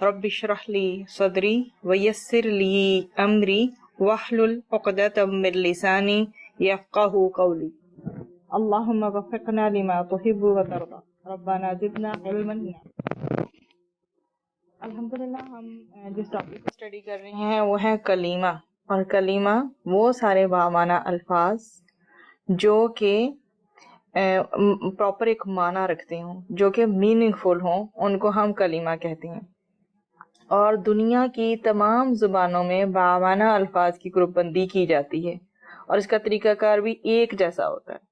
رب اشرح لی صدری ویسر لی امری واحلل عقدۃ من لسانی یفقہوا قولی اللہم وفقنا لما تحب وترضى ربنا زدنا علما نافعا۔ الحمدللہ ہم جس ٹاپک کو اسٹڈی کر رہے ہیں وہ ہے کلیمہ، اور کلیمہ وہ سارے بامعنی الفاظ جو کہ پراپر ایک معنی رکھتے ہوں، جو کہ میننگ فل ہوں، ان کو ہم کلیمہ کہتے ہیں۔ اور دنیا کی تمام زبانوں میں بامعنی الفاظ کی گروپ بندی کی جاتی ہے، اور اس کا طریقہ کار بھی ایک جیسا ہوتا ہے۔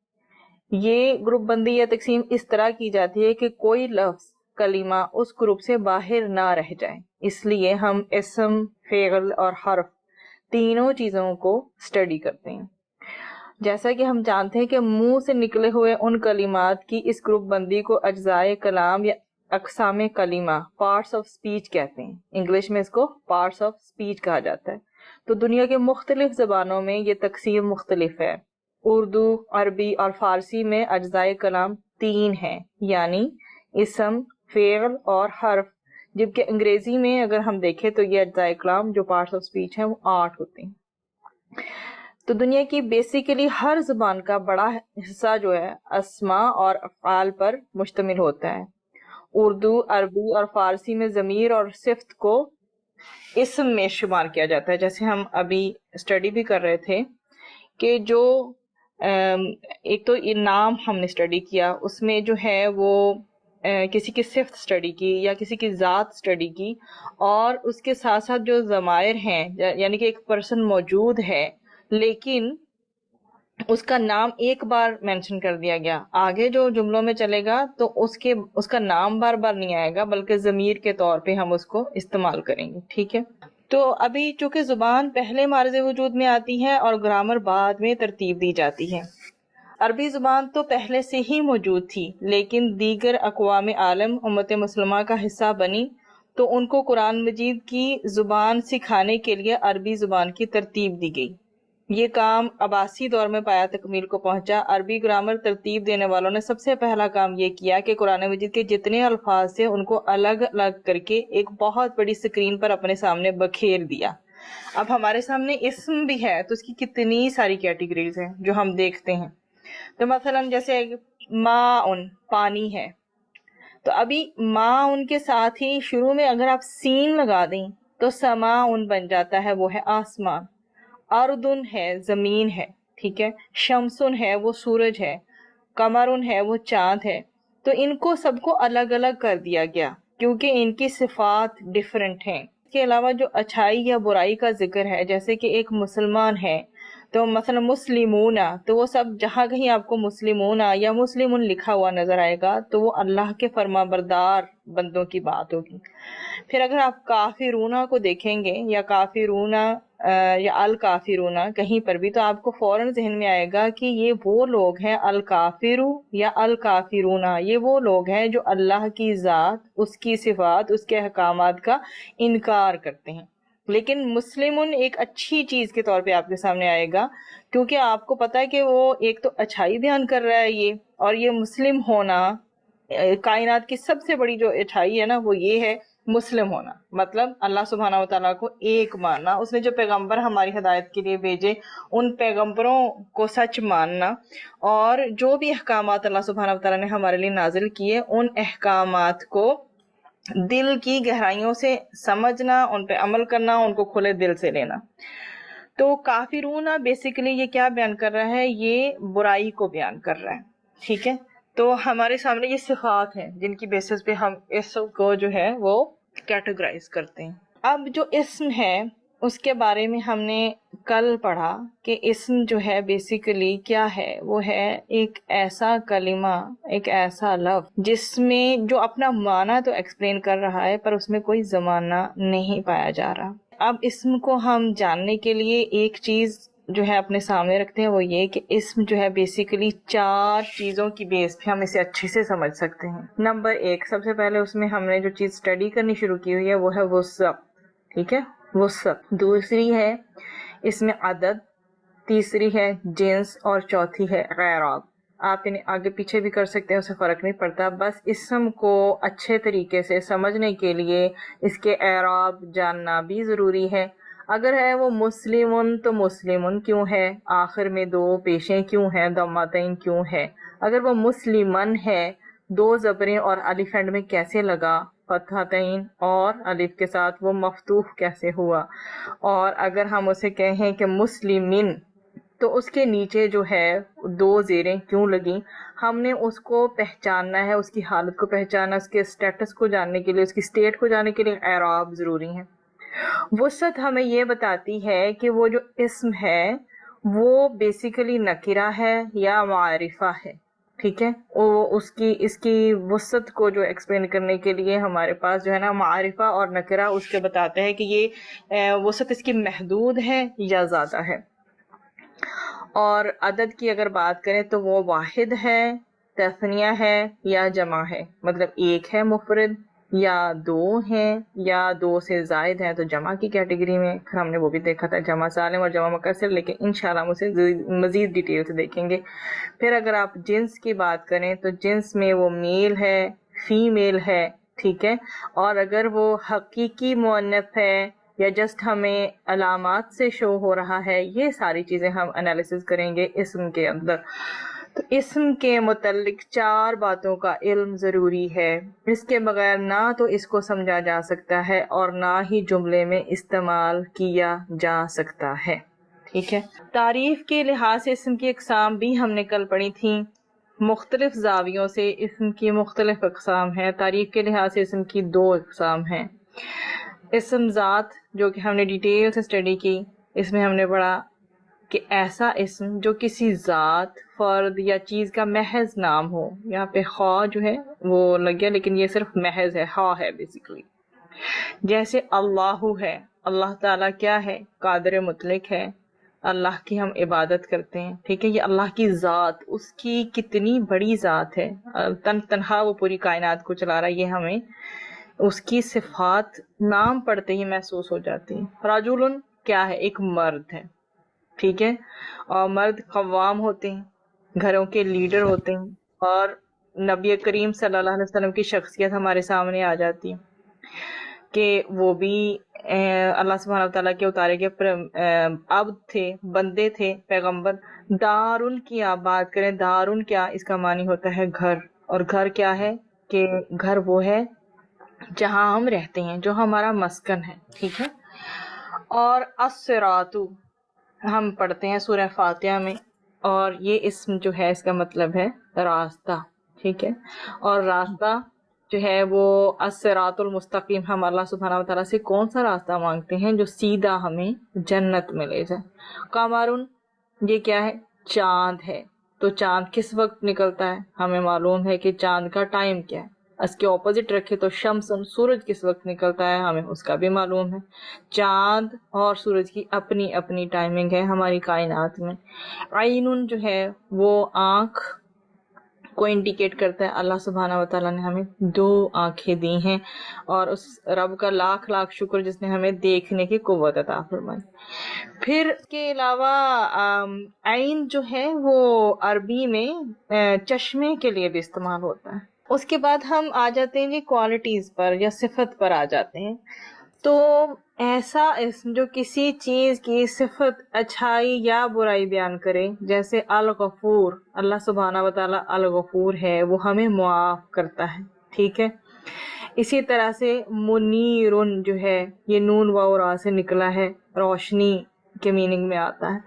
یہ گروپ بندی یا تقسیم اس طرح کی جاتی ہے کہ کوئی لفظ کلمہ اس گروپ سے باہر نہ رہ جائے، اس لیے ہم اسم، فعل اور حرف تینوں چیزوں کو اسٹڈی کرتے ہیں۔ جیسا کہ ہم جانتے ہیں کہ منہ سے نکلے ہوئے ان کلمات کی اس گروپ بندی کو اجزائے کلام یا اقسام کلمہ، پارٹس آف اسپیچ کہتے ہیں۔ انگلش میں اس کو پارٹس آف اسپیچ کہا جاتا ہے۔ تو دنیا کے مختلف زبانوں میں یہ تقسیم مختلف ہے۔ اردو، عربی اور فارسی میں اجزائے کلام 3 ہیں، یعنی اسم، فعل اور حرف، جبکہ انگریزی میں اگر ہم دیکھیں تو یہ اجزائے کلام جو پارٹس آف اسپیچ ہیں وہ 8 ہوتے ہیں۔ تو دنیا کی بیسیکلی ہر زبان کا بڑا حصہ جو ہے اسماء اور افعال پر مشتمل ہوتا ہے۔ اردو، عربی اور فارسی میں ضمیر اور صفت کو اسم میں شمار کیا جاتا ہے، جیسے ہم ابھی اسٹڈی بھی کر رہے تھے کہ جو ایک تو یہ نام ہم نے اسٹڈی کیا، اس میں جو ہے وہ کسی کی صفت اسٹڈی کی یا کسی کی ذات اسٹڈی کی، اور اس کے ساتھ ساتھ جو ضمائر ہیں، یعنی کہ ایک پرسن موجود ہے لیکن اس کا نام ایک بار مینشن کر دیا گیا، آگے جو جملوں میں چلے گا تو اس کا نام بار بار نہیں آئے گا بلکہ ضمیر کے طور پہ ہم اس کو استعمال کریں گے، ٹھیک ہے۔ تو ابھی چونکہ زبان پہلے معرض وجود میں آتی ہے اور گرامر بعد میں ترتیب دی جاتی ہے۔ عربی زبان تو پہلے سے ہی موجود تھی، لیکن دیگر اقوام عالم امت مسلمہ کا حصہ بنی تو ان کو قرآن مجید کی زبان سکھانے کے لیے عربی زبان کی ترتیب دی گئی۔ یہ کام عباسی دور میں پایا تکمیل کو پہنچا۔ عربی گرامر ترتیب دینے والوں نے سب سے پہلا کام یہ کیا کہ قرآن مجید کے جتنے الفاظ تھے ان کو الگ الگ کر کے ایک بہت بڑی اسکرین پر اپنے سامنے بکھیر دیا۔ اب ہمارے سامنے اسم بھی ہے تو اس کی کتنی ساری کیٹیگریز ہیں جو ہم دیکھتے ہیں۔ تو مثلا جیسے ماءن، پانی ہے، تو ابھی ماءن کے ساتھ ہی شروع میں اگر آپ سین لگا دیں تو سماءن بن جاتا ہے، وہ ہے آسمان۔ اردن ہے، زمین ہے، ٹھیک ہے۔ شمسن ہے، وہ سورج ہے۔ قمرن ہے، وہ چاند ہے۔ تو ان کو سب کو الگ الگ کر دیا گیا کیونکہ ان کی صفات ڈیفرنٹ ہیں۔ اس کے علاوہ جو اچھائی یا برائی کا ذکر ہے، جیسے کہ ایک مسلمان ہے تو مثلا مسلمون، تو وہ سب جہاں کہیں آپ کو مسلمون یا مسلمون لکھا ہوا نظر آئے گا تو وہ اللہ کے فرما بردار بندوں کی بات ہوگی۔ پھر اگر آپ کافرون کو دیکھیں گے یا کافرون یا الکافرون کہیں پر بھی، تو آپ کو فوراً ذہن میں آئے گا کہ یہ وہ لوگ ہیں، الکافرو یا الکافرون، یہ وہ لوگ ہیں جو اللہ کی ذات، اس کی صفات، اس کے احکامات کا انکار کرتے ہیں۔ لیکن مسلمون ایک اچھی چیز کے طور پہ آپ کے سامنے آئے گا، کیونکہ آپ کو پتا ہے کہ وہ ایک تو اچھائی بیان کر رہا ہے یہ، اور یہ مسلم ہونا کائنات کی سب سے بڑی جو اچھائی ہے نا وہ یہ ہے مسلم ہونا، مطلب اللہ سبحانہ و تعالیٰ کو ایک ماننا، اس نے جو پیغمبر ہماری ہدایت کے لیے بھیجے ان پیغمبروں کو سچ ماننا، اور جو بھی احکامات اللہ سبحانہ و تعالیٰ نے ہمارے لیے نازل کیے ان احکامات کو دل کی گہرائیوں سے سمجھنا، ان پہ عمل کرنا، ان کو کھلے دل سے لینا۔ تو کافرون بیسیکلی یہ کیا بیان کر رہا ہے؟ یہ برائی کو بیان کر رہا ہے، ٹھیک ہے۔ تو ہمارے سامنے یہ صفات ہیں جن کی بیسس پہ ہم اسم کو جو ہے وہ کیٹیگرائز کرتے ہیں۔ اب جو اسم ہے اس کے بارے میں ہم نے کل پڑھا کہ اسم جو ہے بیسیکلی کیا ہے، وہ ہے ایک ایسا کلمہ، ایک ایسا لفظ جس میں جو اپنا معنی تو ایکسپلین کر رہا ہے پر اس میں کوئی زمانہ نہیں پایا جا رہا۔ اب اسم کو ہم جاننے کے لیے ایک چیز جو ہے اپنے سامنے رکھتے ہیں، وہ یہ کہ اسم جو ہے بیسیکلی 4 چیزوں کی بیس پہ ہم اسے اچھے سے سمجھ سکتے ہیں۔ نمبر 1، سب سے پہلے اس میں ہم نے جو چیز اسٹڈی کرنی شروع کی ہوئی ہے وہ ہے وصف، ٹھیک ہے، وصف۔ دوسری ہے اس میں عدد، تیسری ہے جنس، اور چوتھی ہے اعراب۔ آپ انہیں آگے پیچھے بھی کر سکتے ہیں، اسے فرق نہیں پڑتا، بس اسم کو اچھے طریقے سے سمجھنے کے لیے اس کے اعراب جاننا بھی ضروری ہے۔ اگر ہے وہ مسلمن تو مسلمن کیوں ہے، آخر میں دو پیشیں کیوں ہیں، ضمتین کیوں ہے؟ اگر وہ مسلمن ہے، دو زبریں اور الف اینڈ میں کیسے لگا، فتحتین اور الف کے ساتھ وہ مفتوح کیسے ہوا؟ اور اگر ہم اسے کہیں کہ مسلمن تو اس کے نیچے جو ہے دو زیریں کیوں لگیں؟ ہم نے اس کو پہچاننا ہے، اس کی حالت کو پہچاننا، اس کے سٹیٹس کو جاننے کے لیے، اس کی سٹیٹ کو جاننے کے لیے اعراب ضروری ہیں۔ وسعت ہمیں یہ بتاتی ہے کہ وہ جو اسم ہے وہ بیسیکلی نکرہ ہے یا معرفہ ہے، ٹھیک ہے؟ اس کی وسعت کو جو ایکسپلین کرنے کے لیے ہمارے پاس جو ہے نا معرفہ اور نکرہ اس کے بتاتے ہیں کہ یہ وسعت اس کی محدود ہے یا زیادہ ہے۔ اور عدد کی اگر بات کریں تو وہ واحد ہے، تثنیہ ہے یا جمع ہے، مطلب ایک ہے مفرد یا دو ہیں یا دو سے زائد ہیں تو جمع کی کیٹیگری میں، ہم نے وہ بھی دیکھا تھا جمع سالم اور جمع مکسر، لیکن انشاءاللہ ہم اسے مزید ڈیٹیل سے دیکھیں گے۔ پھر اگر آپ جنس کی بات کریں تو جنس میں وہ میل ہے، فیمیل ہے، ٹھیک ہے؟ اور اگر وہ حقیقی مؤنث ہے یا جسٹ ہمیں علامات سے شو ہو رہا ہے، یہ ساری چیزیں ہم انالیسز کریں گے اسم کے اندر۔ تو اسم کے متعلق 4 باتوں کا علم ضروری ہے، اس کے بغیر نہ تو اس کو سمجھا جا سکتا ہے اور نہ ہی جملے میں استعمال کیا جا سکتا ہے، ٹھیک ہے؟ تعریف کے لحاظ سے اسم کی اقسام بھی ہم نے کل پڑھی تھیں، مختلف زاویوں سے اسم کی مختلف اقسام ہیں۔ تعریف کے لحاظ سے اسم کی 2 اقسام ہیں۔ اسم ذات جو کہ ہم نے ڈیٹیل سے اسٹڈی کی، اس میں ہم نے پڑھا کہ ایسا اسم جو کسی ذات، فرد یا چیز کا محض نام ہو، یہاں پہ خواہ جو ہے وہ لگ گیا لیکن یہ صرف محض ہے، خواہ ہے بیسیکلی، جیسے اللہ ہے، اللہ تعالیٰ کیا ہے؟ قادر مطلق ہے، اللہ کی ہم عبادت کرتے ہیں، ٹھیک ہے؟ یہ اللہ کی ذات، اس کی کتنی بڑی ذات ہے، تنہا وہ پوری کائنات کو چلا رہا ہے، یہ ہمیں اس کی صفات نام پڑھتے ہی محسوس ہو جاتی ہیں۔ رجل کیا ہے؟ ایک مرد ہے، ٹھیک ہے؟ اور مرد قوام ہوتے ہیں، گھروں کے لیڈر ہوتے ہیں، اور نبی کریم صلی اللہ علیہ وسلم کی شخصیت ہمارے سامنے آ جاتی ہے کہ وہ بھی اللہ سبحانہ وتعالیٰ کے اتارے گئے عبد تھے، بندے تھے، پیغمبر۔ دارن کی آپ بات کریں، دارن کیا؟ اس کا معنی ہوتا ہے گھر، اور گھر کیا ہے؟ کہ گھر وہ ہے جہاں ہم رہتے ہیں، جو ہمارا مسکن ہے، ٹھیک ہے؟ اور الصراط ہم پڑھتے ہیں سورہ فاتحہ میں، اور یہ اسم جو ہے اس کا مطلب ہے راستہ، ٹھیک ہے؟ اور راستہ جو ہے وہ الصراط المستقیم، ہم اللہ سبحانہ وتعالیٰ سے کون سا راستہ مانگتے ہیں؟ جو سیدھا ہمیں جنت میں لے جائے۔ قمرن یہ کیا ہے؟ چاند ہے، تو چاند کس وقت نکلتا ہے؟ ہمیں معلوم ہے کہ چاند کا ٹائم کیا ہے۔ اس کے اپوزٹ رکھے تو شمسن، سورج کس وقت نکلتا ہے؟ ہمیں اس کا بھی معلوم ہے۔ چاند اور سورج کی اپنی اپنی ٹائمنگ ہے ہماری کائنات میں۔ عین جو ہے وہ آنکھ کو انڈیکیٹ کرتا ہے، اللہ سبحانہ وتعالیٰ نے ہمیں 2 آنکھیں دی ہیں، اور اس رب کا لاکھ لاکھ شکر جس نے ہمیں دیکھنے کی قوت عطا فرمائی۔ پھر اس کے علاوہ عین جو ہے وہ عربی میں چشمے کے لیے بھی استعمال ہوتا ہے۔ اس کے بعد ہم آ جاتے ہیں جی کوالٹیز پر یا صفت پر آ جاتے ہیں۔ تو ایسا اسم جو کسی چیز کی صفت اچھائی یا برائی بیان کرے، جیسے الغفور، اللہ سبحانہ وتعالیٰ الغفور ہے، وہ ہمیں معاف کرتا ہے، ٹھیک ہے؟ اسی طرح سے منیرن جو ہے یہ نون واو را سے نکلا ہے، روشنی کے میننگ میں آتا ہے۔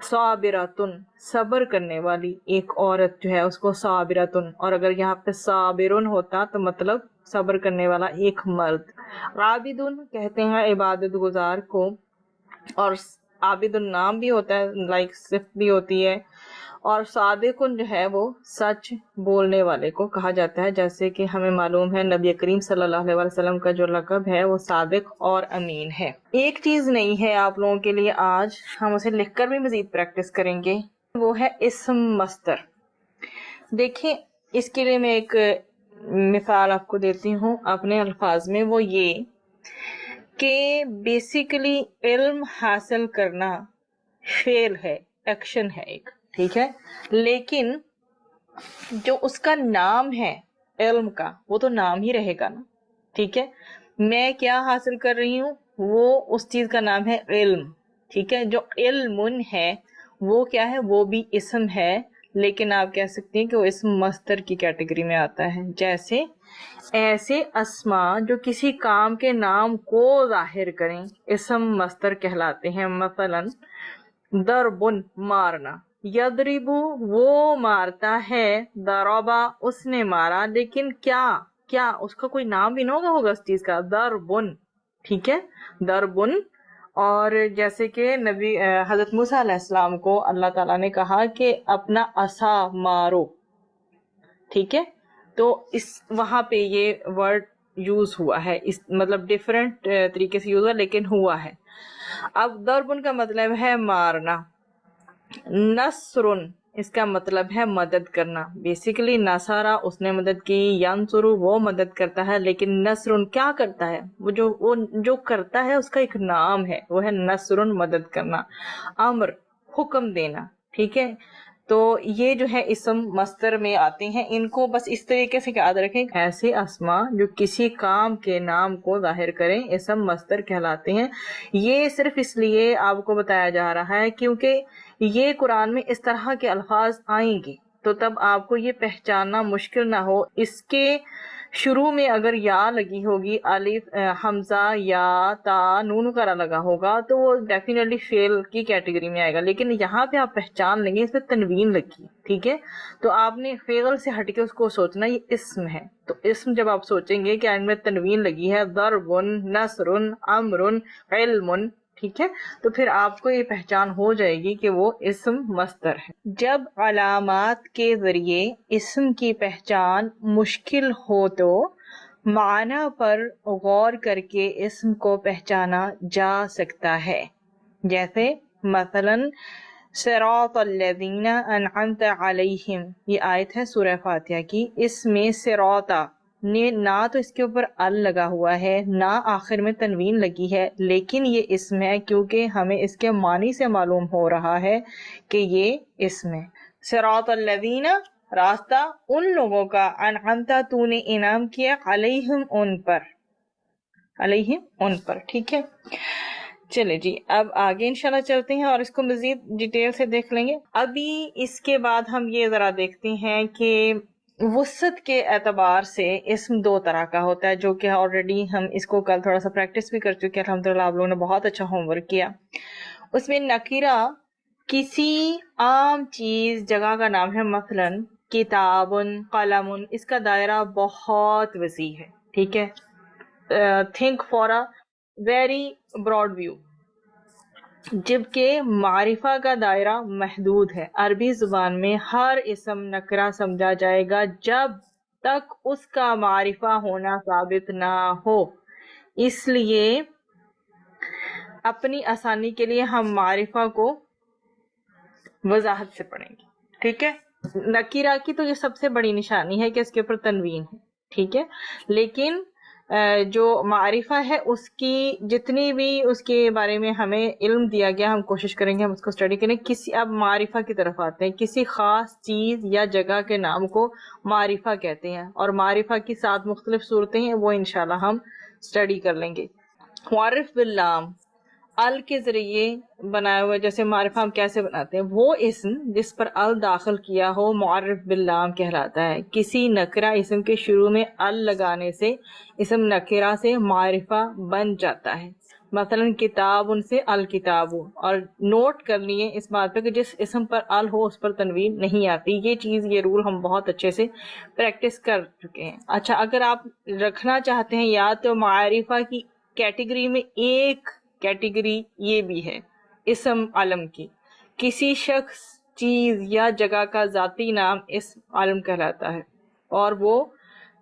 صابراتن صبر کرنے والی ایک عورت جو ہے اس کو صابراتن، اور اگر یہاں پہ صابرن ہوتا تو مطلب صبر کرنے والا ایک مرد۔ عابدن کہتے ہیں عبادت گزار کو، اور عابد النام بھی ہوتا ہے، لائک صفت بھی ہوتی ہے۔ اور صادقن جو ہے وہ سچ بولنے والے کو کہا جاتا ہے، جیسے کہ ہمیں معلوم ہے نبی کریم صلی اللہ علیہ وسلم کا جو لقب ہے وہ صادق اور امین ہے۔ ایک چیز نہیں ہے آپ لوگوں کے لیے، آج ہم اسے لکھ کر بھی مزید پریکٹس کریں گے، وہ ہے اسم مصدر۔ دیکھیں اس کے لیے میں ایک مثال آپ کو دیتی ہوں اپنے الفاظ میں، وہ یہ کہ بیسیکلی علم حاصل کرنا فعل ہے، ایکشن ہے ایک، ٹھیک ہے؟ لیکن جو اس کا نام ہے علم کا وہ تو نام ہی رہے گا نا. ٹھیک ہے, میں کیا حاصل کر رہی ہوں, وہ اس چیز کا نام ہے علم. ٹھیک ہے, جو علم ہے وہ کیا ہے, وہ بھی اسم ہے, لیکن آپ کہہ سکتے ہیں کہ وہ اسم مصدر کی کیٹیگری میں آتا ہے. جیسے ایسے اسما جو کسی کام کے نام کو ظاہر کریں اسم مصدر کہلاتے ہیں. مثلا ضربن مارنا, یضربو وہ مارتا ہے, ضربا اس نے مارا, لیکن کیا اس کا کوئی نام بھی نہ ہوگا اس چیز کا, ضربن. ٹھیک ہے, ضربن. اور جیسے کہ نبی حضرت موسیٰ علیہ السلام کو اللہ تعالیٰ نے کہا کہ اپنا عصا مارو. ٹھیک ہے, تو اس وہاں پہ یہ ورڈ یوز ہوا ہے, اس مطلب ڈیفرنٹ طریقے سے یوز ہوا لیکن ہوا ہے. اب ضربن کا مطلب ہے مارنا. نصرن اس کا مطلب ہے مدد کرنا. بیسیکلی نصارہ اس نے مدد کی, ینصرو وہ مدد کرتا ہے, لیکن نصرن کیا کرتا ہے, وہ جو کرتا ہے اس کا ایک نام ہے, وہ ہے نصرن مدد کرنا. امر حکم دینا. ٹھیک ہے, تو یہ جو ہے اسم مصدر میں آتے ہیں. ان کو بس اس طریقے سے یاد رکھیں, ایسے اسما جو کسی کام کے نام کو ظاہر کریں اسم مصدر کہلاتے ہیں. یہ صرف اس لیے آپ کو بتایا جا رہا ہے کیونکہ یہ قرآن میں اس طرح کے الفاظ آئیں گے, تو تب آپ کو یہ پہچاننا مشکل نہ ہو. اس کے شروع میں اگر یا لگی ہوگی, الف حمزہ یا تا نون وغیرہ لگا ہوگا, تو وہ ڈیفینیٹلی فعل کی کیٹیگری میں آئے گا. لیکن یہاں پہ آپ پہچان لیں گے اس پہ تنوین لگی. ٹھیک ہے, تو آپ نے فعل سے ہٹ کے اس کو سوچنا یہ اسم ہے. تو اسم جب آپ سوچیں گے کہ ان میں تنوین لگی ہے, ضربن, نصرن, امرن, علم, ٹھیک ہے, تو پھر آپ کو یہ پہچان ہو جائے گی کہ وہ اسم مصدر ہے. جب علامات کے ذریعے اسم کی پہچان مشکل ہو تو معنی پر غور کر کے اسم کو پہچانا جا سکتا ہے. جیسے مثلا صراط الذین انعمت علیہم, یہ آیت ہے سورہ فاتحہ کی. اس میں صراط نے نہ تو اس کے اوپر ال لگا ہوا ہے, نہ آخر میں تنوین لگی ہے, لیکن یہ اسم ہے کیونکہ ہمیں اس کے معنی سے معلوم ہو رہا ہے کہ یہ اسم ہے. صراط الذین راستہ ان لوگوں کا, انعمت تو نے انعام کیا, علیہم ان پر, علیہم ان پر. ٹھیک ہے, چلے جی اب آگے انشاءاللہ چلتے ہیں اور اس کو مزید ڈیٹیل سے دیکھ لیں گے. ابھی اس کے بعد ہم یہ ذرا دیکھتے ہیں کہ وسعت کے اعتبار سے اسم دو طرح کا ہوتا ہے, جو کہ آلریڈی ہم اس کو کل تھوڑا سا پریکٹس بھی کر چکے ہیں. الحمدللہ آپ لوگوں نے بہت اچھا ہوم ورک کیا. اس میں نکیرہ کسی عام چیز جگہ کا نام ہے, مثلا کتابن, قلمن, اس کا دائرہ بہت وسیع ہے. ٹھیک ہے, think for a very broad view. جبکہ معرفہ کا دائرہ محدود ہے. عربی زبان میں ہر اسم نکرہ سمجھا جائے گا جب تک اس کا معرفہ ہونا ثابت نہ ہو. اس لیے اپنی آسانی کے لیے ہم معرفہ کو وضاحت سے پڑھیں گے. ٹھیک ہے, نکیرہ کی تو یہ سب سے بڑی نشانی ہے کہ اس کے اوپر تنوین ہے. ٹھیک ہے, لیکن جو معرفہ ہے اس کی جتنی بھی اس کے بارے میں ہمیں علم دیا گیا, ہم کوشش کریں گے ہم اس کو اسٹڈی کریں. اب معرفہ کی طرف آتے ہیں. کسی خاص چیز یا جگہ کے نام کو معرفہ کہتے ہیں, اور معرفہ کی 7 مختلف صورتیں ہیں, وہ انشاءاللہ ہم اسٹڈی کر لیں گے. معرف باللام, ال کے ذریعے بنایا ہوا, جیسے معرفہ ہم کیسے بناتے ہیں, وہ اسم جس پر ال داخل کیا ہو معرف باللام کہلاتا ہے. کسی نکرہ اسم کے شروع میں ال لگانے سے اسم نکرہ سے معرفہ بن جاتا ہے. مثلا کتاب ان سے الکتاب. اور نوٹ کر لیے اس بات پہ کہ جس اسم پر ال ہو اس پر تنوین نہیں آتی. یہ رول ہم بہت اچھے سے پریکٹس کر چکے ہیں. اچھا, اگر آپ رکھنا چاہتے ہیں یاد, تو معرفہ کی کیٹیگری میں ایک کیٹیگری یہ بھی ہے اسم علم کی. کسی شخص, چیز یا جگہ کا ذاتی نام اسم علم کہلاتا ہے, اور وہ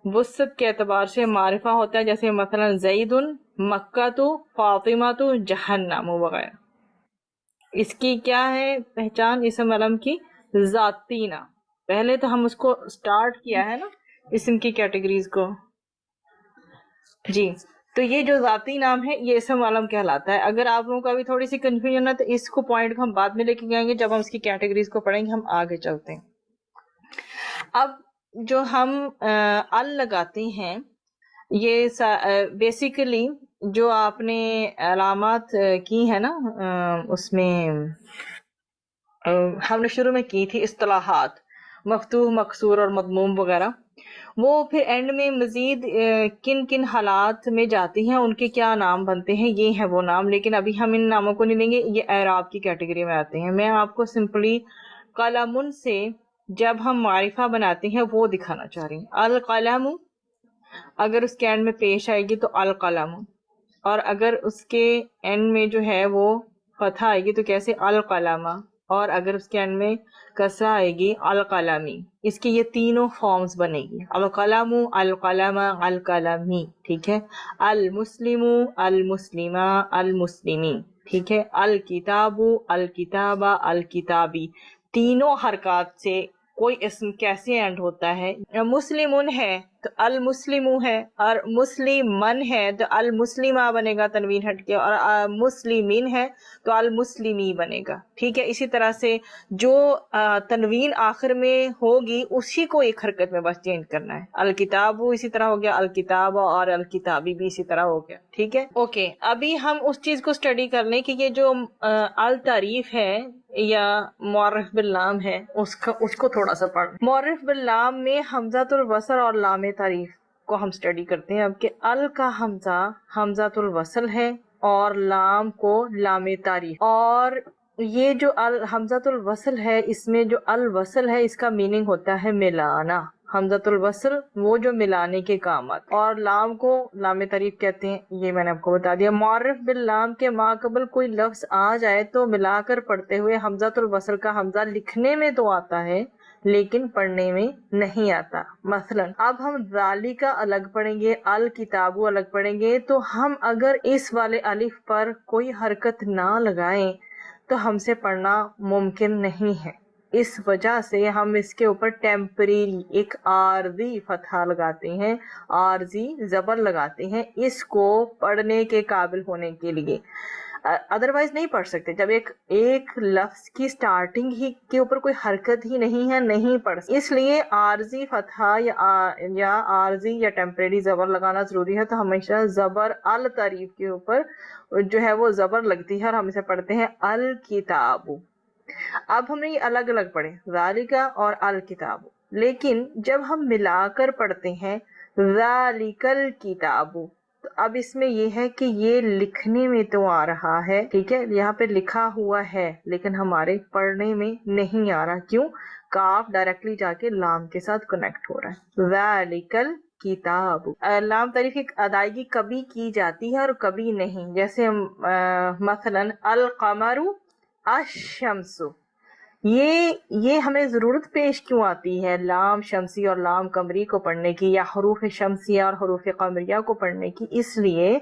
وسعت کے اعتبار سے معرفہ ہوتا ہے. جیسے مثلا زید, مکہ تو, فاطمہ تو, جہنم وغیرہ. اس کی کیا ہے پہچان اسم علم کی؟ ذاتی نام. پہلے تو ہم اس کو سٹارٹ کیا ہے نا اسم کی کیٹیگریز کو. جی, تو یہ جو ذاتی نام ہے یہ اسم علم کہلاتا ہے. اگر آپ لوگوں کو ابھی تھوڑی سی کنفیوژن ہے تو اس کو پوائنٹ کو ہم بعد میں لے کے جائیں گے, جب ہم اس کی کیٹیگریز کو پڑھیں گے. ہم آگے چلتے ہیں. اب جو ہم ال لگاتے ہیں، یہ بیسیکلی جو آپ نے علامات کی ہے نا، اس میں ہم نے شروع میں کی تھی اصطلاحات، مفتوح، مکسور اور مضموم وغیرہ، وہ پھر اینڈ میں مزید کن کن حالات میں جاتی ہیں، ان کے کیا نام بنتے ہیں، یہ ہے وہ نام. لیکن ابھی ہم ان ناموں کو نہیں لیں گے، یہ اعراب کی کیٹیگری میں آتے ہیں. میں آپ کو سمپلی قلم سے جب ہم معرفہ بناتے ہیں وہ دکھانا چاہ رہی ہوں. القلم اگر اس کے اینڈ میں پیش آئے گی تو القلم، اور اگر اس کے اینڈ میں جو ہے وہ فتح آئے گی تو کیسے القلم، اور اگر اس کے اینڈ میں کسرہ آئے گی القلمی. اس کی یہ تینوں فارمز بنے گی، القلم، القلم، القلمی. ٹھیک ہے. المسلم، المسلمہ، المسلمی. ٹھیک ہے. الکتاب، الکتابہ، الکتابی. تینوں حرکات سے کوئی اسم کیسے اینڈ ہوتا ہے؟ مسلمن ہے تو المسلم ہے، اور مسلمن ہے تو المسلمہ بنے گا تنوین ہٹ کے، اور مسلمین ہے تو المسلمی بنے گا. ٹھیک ہے. اسی طرح سے جو تنوین آخر میں ہوگی اسی کو ایک حرکت میں بس چینج کرنا ہے. الکتاب اسی طرح ہو گیا الکتاب، اور الکتابی بھی اسی طرح ہو گیا. ٹھیک ہے. اوکے. ابھی ہم اس چیز کو اسٹڈی کر لیں کہ یہ جو التعریف ہے یا معرف باللام ہے، اس کو تھوڑا سا پڑھ. معرف باللام میں حمزۃ الوصل اور لام تعریف کو ہم اسٹڈی کرتے ہیں. اب کہ ال کا حمزہ حمزۃ الوصل ہے اور لام کو لام تعریف. اور یہ جو حمزۃ الوصل ہے، اس میں جو الوصل ہے اس کا میننگ ہوتا ہے ملانا. حمزۃ الوصل وہ جو ملانے کے کام آتے، اور لام کو لام تعریف کہتے ہیں. یہ میں نے آپ کو بتا دیا. معرف باللام کے ماقبل کوئی لفظ آ جائے تو ملا کر پڑھتے ہوئے حمزۃ الوصل کا حمزہ لکھنے میں تو آتا ہے لیکن پڑھنے میں نہیں آتا. مثلا اب ہم ذالکا الگ پڑھیں گے، الکتابو الگ پڑھیں گے، تو ہم اگر اس والے الف پر کوئی حرکت نہ لگائیں تو ہم سے پڑھنا ممکن نہیں ہے. اس وجہ سے ہم اس کے اوپر ٹیمپریری ایک عارضی فتحہ لگاتے ہیں، عارضی زبر لگاتے ہیں، اس کو پڑھنے کے قابل ہونے کے لیے. ادروائز نہیں پڑھ سکتے. جب ایک لفظ کی سٹارٹنگ ہی کے اوپر کوئی حرکت ہی نہیں ہے، نہیں پڑھ سکتے. اس لیے عارضی فتحہ یا عارضی یا ٹیمپریری زبر لگانا ضروری ہے. تو ہمیشہ زبر التعریف کے اوپر جو ہے وہ زبر لگتی ہے، اور ہم اسے پڑھتے ہیں الکتاب. اب ہم نے یہ الگ الگ پڑھے ذالکا اور الکتاب، لیکن جب ہم ملا کر پڑھتے ہیں ذالک الکتاب، تو اب اس میں یہ ہے کہ یہ لکھنے میں تو آ رہا ہے. ٹھیک ہے. یہاں پہ لکھا ہوا ہے لیکن ہمارے پڑھنے میں نہیں آ رہا. کیوں؟ کاف ڈائریکٹلی جا کے لام کے ساتھ کنیکٹ ہو رہا ہے. ذالک کتاب. لام تعریف کی ادائیگی کبھی کی جاتی ہے اور کبھی نہیں. جیسے مثلا القمر، الشمس. یہ ہمیں ضرورت پیش کیوں آتی ہے لام شمسی اور لام قمری کو پڑھنے کی، یا حروف شمسیہ اور حروف قمریہ کو پڑھنے کی؟ اس لیے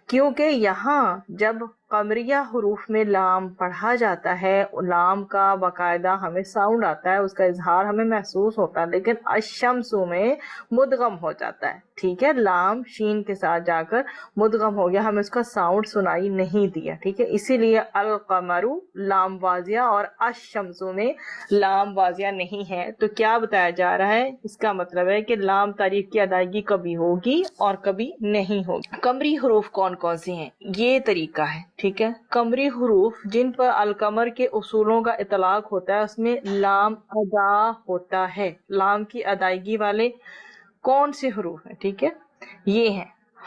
کیونکہ یہاں جب قمریہ حروف میں لام پڑھا جاتا ہے، لام کا باقاعدہ ہمیں ساؤنڈ آتا ہے، اس کا اظہار ہمیں محسوس ہوتا ہے، لیکن الشمس میں مدغم ہو جاتا ہے. ٹھیک ہے. لام شین کے ساتھ جا کر مدغم ہو گیا، ہمیں اس کا ساؤنڈ سنائی نہیں دیا. ٹھیک ہے. اسی لیے القمر لام واضح اور الشمس میں لام واضح نہیں ہے. تو کیا بتایا جا رہا ہے؟ اس کا مطلب ہے کہ لام تعریف کی ادائیگی کبھی ہوگی اور کبھی نہیں ہوگی. قمری حروف کون کون سی ہیں؟ یہ طریقہ ہے. ٹھیک ہے. قمری حروف جن پر القمر کے اصولوں کا اطلاق ہوتا ہے، اس میں لام ادا ہوتا ہے. لام کی ادائیگی والے کون سے حروف ہیں؟ ٹھیک ہے. یہ ہیں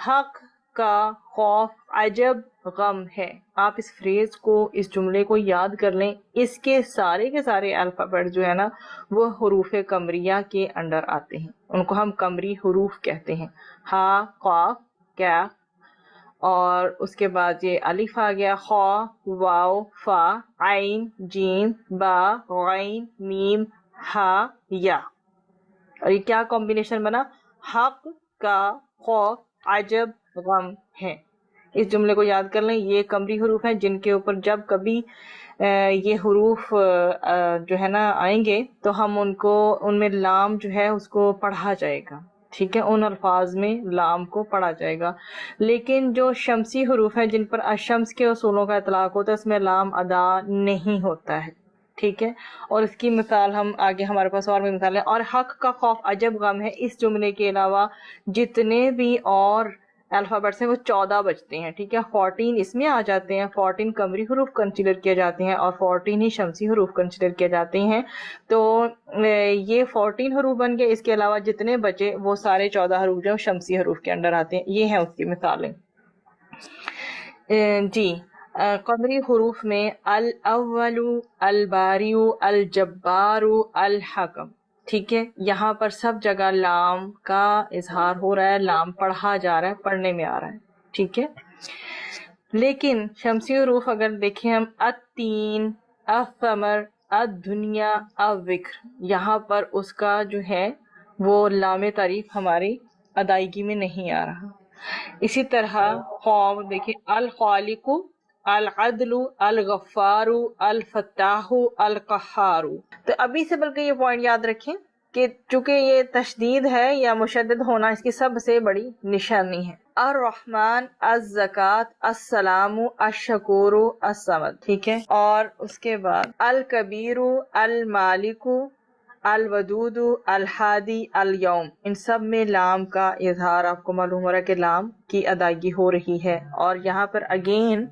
حق، کا، خوف، عجب، غم ہے. آپ اس فریز کو، اس جملے کو یاد کر لیں. اس کے سارے الفابیٹ جو ہے نا وہ حروف قمریہ کے انڈر آتے ہیں. ان کو ہم قمری حروف کہتے ہیں. ہا، قاف، کاف، اور اس کے بعد یہ الف آ گیا، خا، واو، فا، عین، جیم، با، غین، میم، ہا، یا. اور یہ کیا کمبینیشن بنا؟ حق، کا، خوف، عجب، غم ہے. اس جملے کو یاد کر لیں. یہ قمری حروف ہیں جن کے اوپر جب کبھی یہ حروف جو ہے نا آئیں گے تو ہم ان میں لام جو ہے اس کو پڑھا جائے گا. ٹھیک ہے. ان الفاظ میں لام کو پڑھا جائے گا. لیکن جو شمسی حروف ہیں جن پر الشمس کے اصولوں کا اطلاق ہوتا ہے، اس میں لام ادا نہیں ہوتا ہے. ٹھیک ہے. اور اس کی مثال ہم آگے ہمارے پاس اور بھی مثال ہے. اور حق کا خوف عجب غم ہے، اس جملے کے علاوہ جتنے بھی اور الفابیٹس ہیں وہ 14 بچتے ہیں. ٹھیک ہے، 14 اس میں آ جاتے ہیں، 14 قمری حروف کنسیڈر کیے جاتے ہیں اور 14 ہی شمسی حروف کنسیڈر کیے جاتے ہیں. تو یہ 14 حروف بن گئے. اس کے علاوہ جتنے بچے وہ سارے 14 حروف جو شمسی حروف کے اندر آتے ہیں. یہ ہیں اس کی مثالیں. جی، قمری حروف میں الاول، الباری، الجبار، الحکم. ٹھیک ہے، یہاں پر سب جگہ لام کا اظہار ہو رہا ہے، لام پڑھا جا رہا ہے، پڑھنے میں آ رہا ہے. ٹھیک ہے، لیکن شمسی حروف اگر دیکھیں ہم، التین، الثمر، الدنیا، الذکر، یہاں پر اس کا جو ہے وہ لام تعریف ہماری ادائیگی میں نہیں آ رہا. اسی طرح قوم دیکھیں، الخالق، العدل، الغفار، الفتاح، القہار. تو ابھی سے بلکہ یہ پوائنٹ یاد رکھیں کہ چونکہ یہ تشدید ہے یا مشدد ہونا اس کی سب سے بڑی نشانی ہے. الرحمن، الزکات، السلام، الشکور، الصمد. ٹھیک ہے، اور اس کے بعد الکبیر، المالک، الودود، الحادی، الیوم. ان سب میں لام کا اظہار آپ کو معلوم ہو رہا ہے کہ لام کی ادائیگی ہو رہی ہے. اور یہاں پر اگین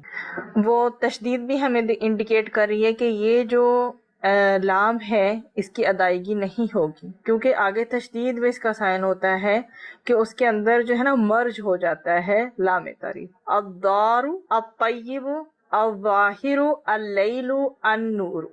وہ تشدید بھی ہمیں انڈیکیٹ کر رہی ہے کہ یہ جو لام ہے اس کی ادائیگی نہیں ہوگی، کیونکہ آگے تشدید میں اس کا سائن ہوتا ہے کہ اس کے اندر جو ہے نا مرج ہو جاتا ہے لام تعریف. الدار، الطیب، الظاہر، اللیل، النور.